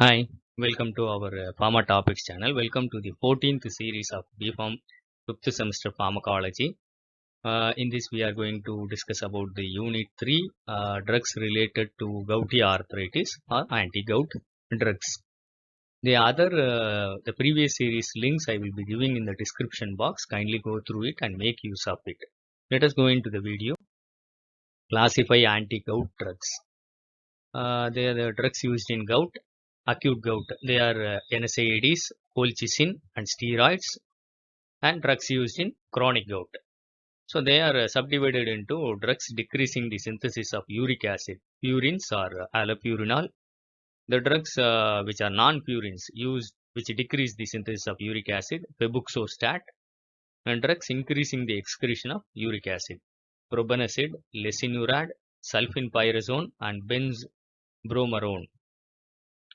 Hi, welcome to our Pharma Topics channel. Welcome to the 14th series of BPharm 5th semester pharmacology. In this, we are going to discuss about the Unit 3 drugs related to gouty arthritis or anti-gout drugs. The previous series links I will be giving in the description box. Kindly go through it and make use of it. Let us go into the video. Classify anti-gout drugs. They are the drugs used in gout, acute gout. They are NSAIDs, colchicine and steroids, and drugs used in chronic gout. So they are subdivided into drugs decreasing the synthesis of uric acid, purines or allopurinol. The drugs which are non-purines used which decrease the synthesis of uric acid, febuxostat, and drugs increasing the excretion of uric acid, probenecid, lesinurad, sulfenpyrazone, and benzbromarone,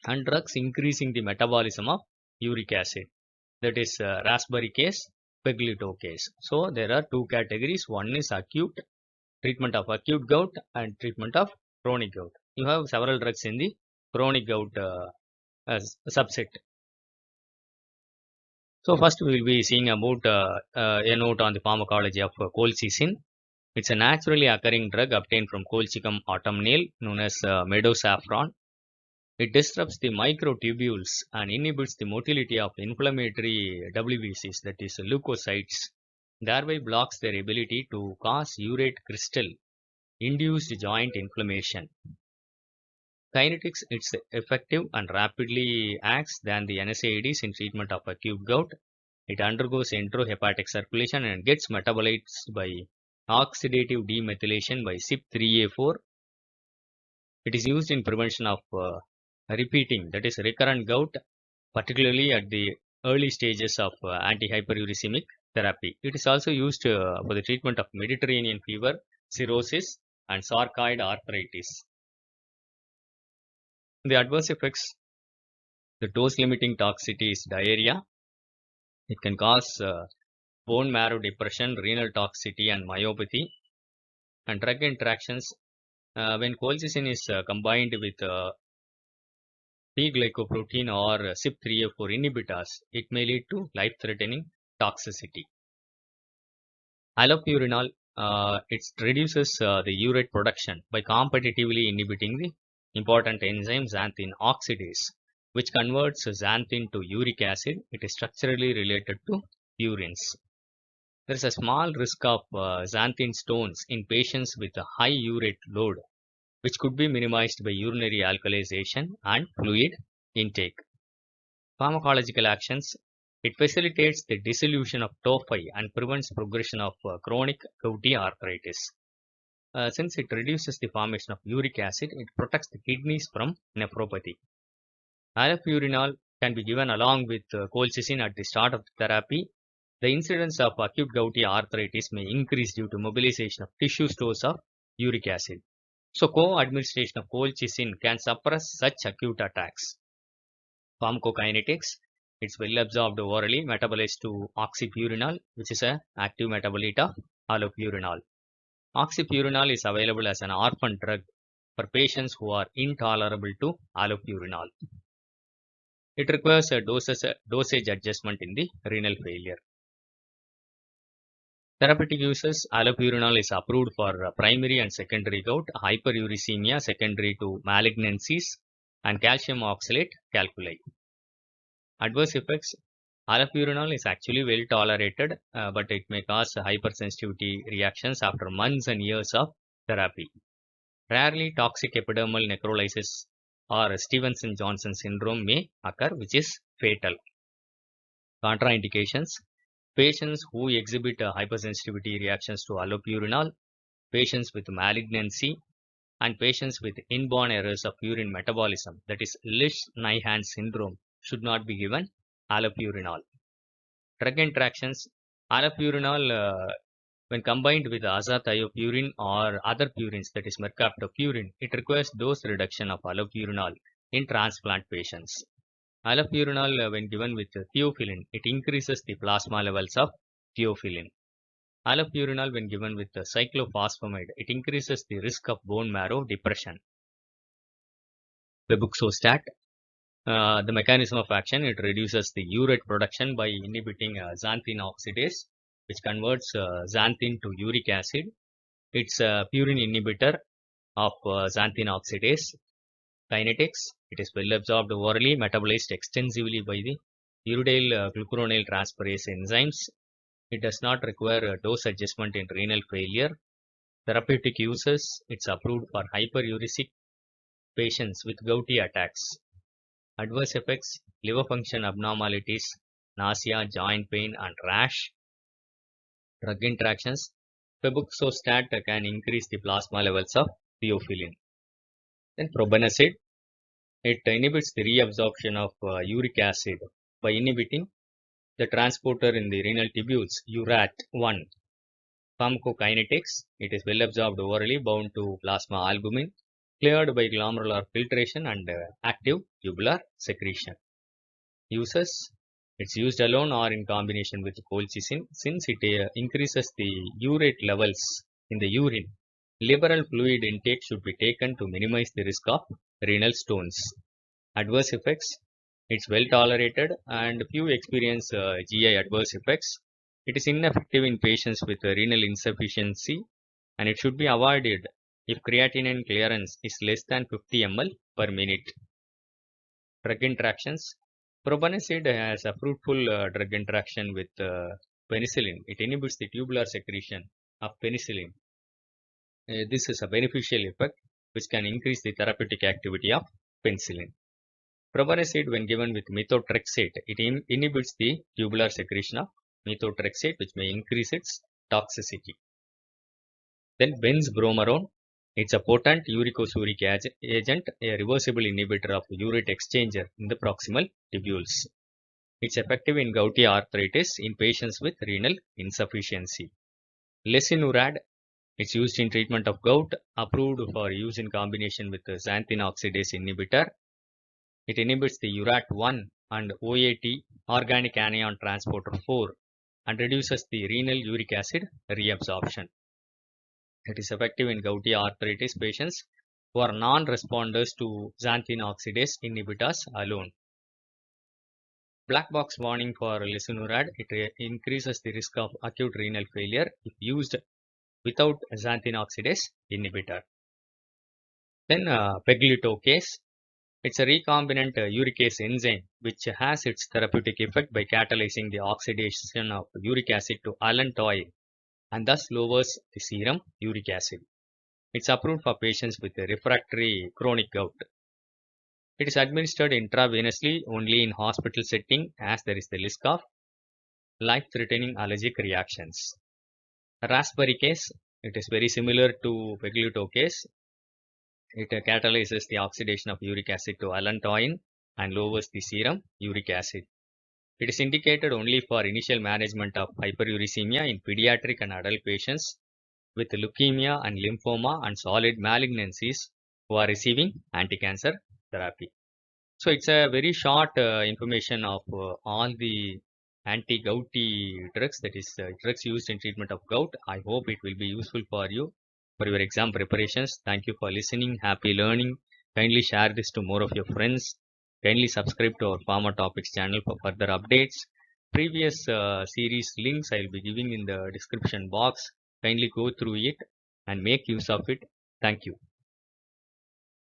and drugs increasing the metabolism of uric acid, that is rasburicase, pegloticase. So there are two categories. One is acute treatment of acute gout and treatment of chronic gout. You have several drugs in the chronic gout subset. So first we will be seeing about a note on the pharmacology of colchicine. It's a naturally occurring drug obtained from Colchicum autumnale known as meadow saffron. It disrupts the microtubules and inhibits the motility of inflammatory WBCs, that is leukocytes, thereby blocks their ability to cause urate crystal induced joint inflammation. Kinetics, it's effective and rapidly acts than the NSAIDs in treatment of acute gout. It undergoes enterohepatic circulation and gets metabolized by oxidative demethylation by CYP3A4. It is used in prevention of repeating, that is recurrent gout, particularly at the early stages of antihyperuricemic therapy. It is also used for the treatment of Mediterranean fever, cirrhosis, and sarcoid arthritis. The adverse effects, the dose-limiting toxicity is diarrhea. It can cause bone marrow depression, renal toxicity, and myopathy. And drug interactions, when colchicine is combined with P-glycoprotein or CYP3A4 inhibitors, it may lead to life-threatening toxicity. Allopurinol, it reduces the urate production by competitively inhibiting the important enzyme xanthine oxidase, which converts xanthine to uric acid. It is structurally related to purines. There is a small risk of xanthine stones in patients with a high urate load, which could be minimized by urinary alkalization and fluid intake. Pharmacological actions, it facilitates the dissolution of tophi and prevents progression of chronic gouty arthritis. Since it reduces the formation of uric acid, it protects the kidneys from nephropathy. Allopurinol can be given along with colchicine at the start of the therapy. The incidence of acute gouty arthritis may increase due to mobilization of tissue stores of uric acid. So co-administration of colchicine can suppress such acute attacks. Pharmacokinetics, it's well absorbed orally, metabolized to oxypurinol, which is an active metabolite of allopurinol. Oxypurinol is available as an orphan drug for patients who are intolerable to allopurinol. It requires a dosage adjustment in the renal failure. Therapeutic uses, allopurinol is approved for primary and secondary gout, hyperuricemia secondary to malignancies, and calcium oxalate calculi. Adverse effects, allopurinol is actually well tolerated, but it may cause hypersensitivity reactions after months and years of therapy. Rarely, toxic epidermal necrolysis or Stevenson-Johnson syndrome may occur, which is fatal. Contraindications, patients who exhibit hypersensitivity reactions to allopurinol, patients with malignancy, and patients with inborn errors of urine metabolism, that is Lish-Nyhan syndrome, should not be given allopurinol. Drug interactions, allopurinol when combined with azathioprine or other purines, that is mercaptopurine, it requires dose reduction of allopurinol in transplant patients. Allopurinol when given with theophylline, it increases the plasma levels of theophylline. Allopurinol when given with cyclophosphamide, it increases the risk of bone marrow depression. Febuxostat, The mechanism of action, it reduces the urate production by inhibiting xanthine oxidase, which converts xanthine to uric acid. It's a purine inhibitor of xanthine oxidase. Kinetics, it is well absorbed orally, metabolized extensively by the uridyl glucuronide transferase enzymes. It does not require dose adjustment in renal failure. Therapeutic uses, it's approved for hyperuricic patients with gouty attacks. Adverse effects, liver function abnormalities, nausea, joint pain, and rash. Drug interactions, febuxostat can increase the plasma levels of theophylline. Then probenecid, it inhibits the reabsorption of uric acid by inhibiting the transporter in the renal tubules, URAT1. Pharmacokinetics, it is well absorbed orally, bound to plasma albumin, cleared by glomerular filtration and active tubular secretion. Uses, it's used alone or in combination with colchicine since it increases the urate levels in the urine. Liberal fluid intake should be taken to minimize the risk of renal stones. Adverse effects, it's well tolerated and few experience GI adverse effects. It is ineffective in patients with renal insufficiency and it should be avoided if creatinine clearance is less than 50 ml per minute. Drug interactions, probenecid has a fruitful drug interaction with penicillin. It inhibits the tubular secretion of penicillin. This is a beneficial effect which can increase the therapeutic activity of penicillin. Probenecid, when given with methotrexate, it inhibits the tubular secretion of methotrexate, which may increase its toxicity. Then benzbromarone, it's a potent uricosuric agent, a reversible inhibitor of urate exchanger in the proximal tubules. It's effective in gouty arthritis in patients with renal insufficiency. Lesinurad, it's used in treatment of gout, approved for use in combination with the xanthine oxidase inhibitor. It inhibits the URAT1 and OAT, organic anion transporter 4, and reduces the renal uric acid reabsorption. It is effective in gouty arthritis patients who are non-responders to xanthine oxidase inhibitors alone. Black box warning for lesinurad, it increases the risk of acute renal failure if used without xanthine oxidase inhibitor. Then pegloticase, it's a recombinant uricase enzyme which has its therapeutic effect by catalyzing the oxidation of uric acid to allantoin and thus lowers the serum uric acid. It's approved for patients with refractory chronic gout. It is administered intravenously only in hospital setting as there is the risk of life-threatening allergic reactions. Rasparicase, it is very similar to pegloticase. It catalyzes the oxidation of uric acid to allantoin and lowers the serum uric acid. It is indicated only for initial management of hyperuricemia in pediatric and adult patients with leukemia and lymphoma and solid malignancies who are receiving anti-cancer therapy. So it's a very short information of all the anti-gouty drugs, that is drugs used in treatment of gout. I hope it will be useful for you for your exam preparations. Thank you for listening. Happy learning. Kindly share this to more of your friends. Kindly subscribe to our Pharma Topics channel for further updates. Previous series links I will be giving in the description box. Kindly go through it and make use of it. Thank you.